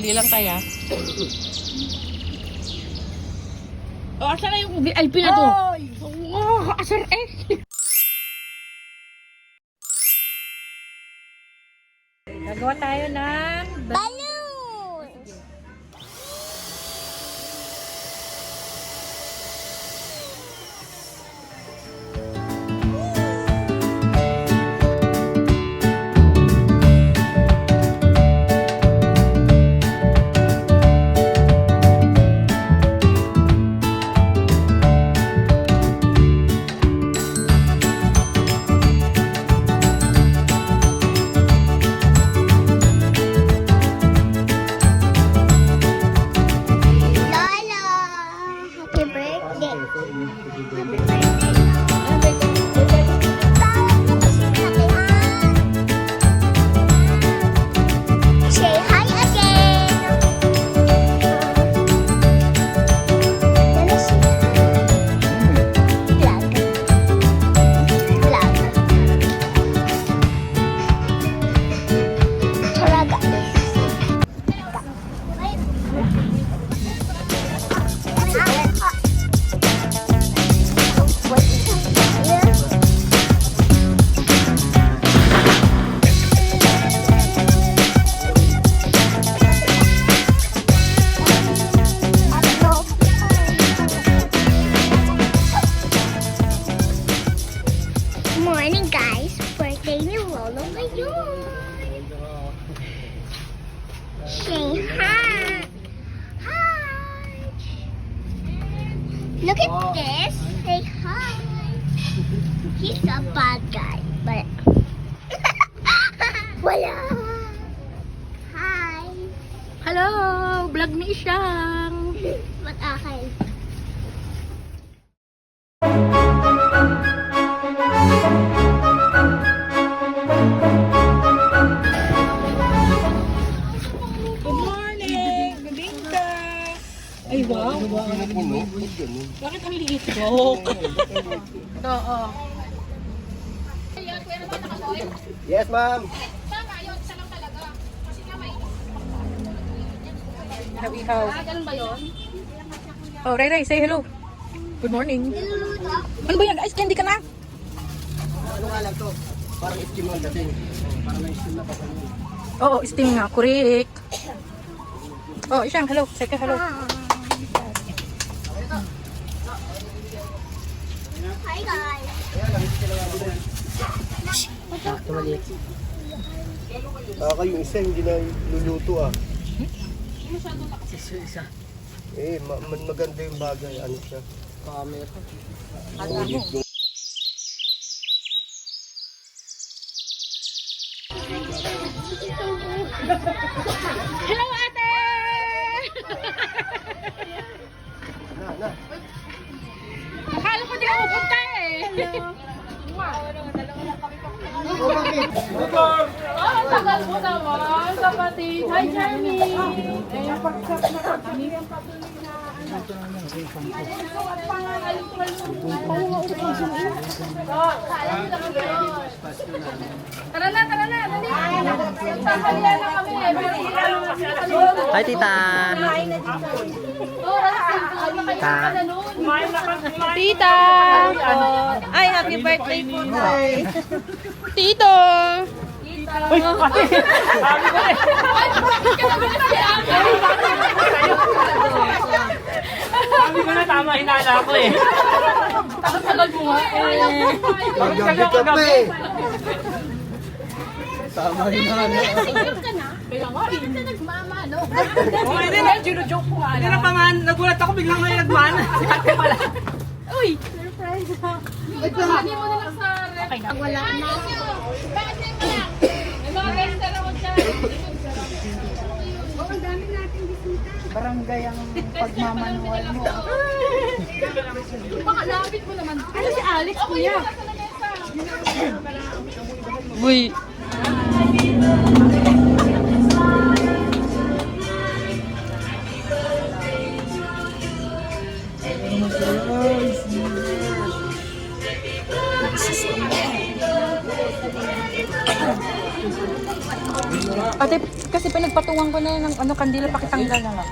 Sandali lang tayo. O, asa na yung VIP na to? Oh, asar eh. Gagawa tayo ng Balloons! Morning guys, birthday ni Lolo ngayon. Say hi. Hi. Look at this. Say hi. He's a bad guy, but wala. Hi. hello, vlog ni Isyang. Ba't akin? Good morning, Gabingka. Ay, wow. Bakit ang liit ko? Oo. Yes, ma'am. Ihaw. Ganun ba yun? Oh, Ray, say hello. Good morning. Ano ba yan? Guys, candy ka na? Ano nga lang to? Parang steam ang dating. Parang may steam na pa. Oo, steam nga. Correct. Oh, Isyang, hello. Say ka hello. Hi guys. Yung isa hindi na luluto ah. Maganda yung bagay. Ano siya? Ulit yung... Hello, ate! Akala ko di ako punta eh. Oh, tagal mo naman, kapatid. Hi, Charmy. Ayun, pagsak na kami. Tara na, dali. Sasalihan na kami. Hi, tita. Tita! Ay, happy birthday po. Tito! Uy, ate! Sabi ko na tama, hinala ko eh. Tagal mo nga eh. Paggabi ka pa eh. Tama yung mga ano. Kaya nga eh. Nagmama, no? Okay din eh, gino-joke ko nga. Hindi na pa nga, nagulat ako biglang may nagmana. Si ate pala. Uy! Surprise! Hindi mo na lang sa rep. Wala na. Bakit na mo lang? May mga restaurant dyan. Ang dami nating bisita. Barangay ang pagmamanual mo. Pakalapit mo naman. Ano si Alex, kuya? Uy! Ate, kasi pinagpatungan ko na ng ano, kandila, pakitanggal na lang.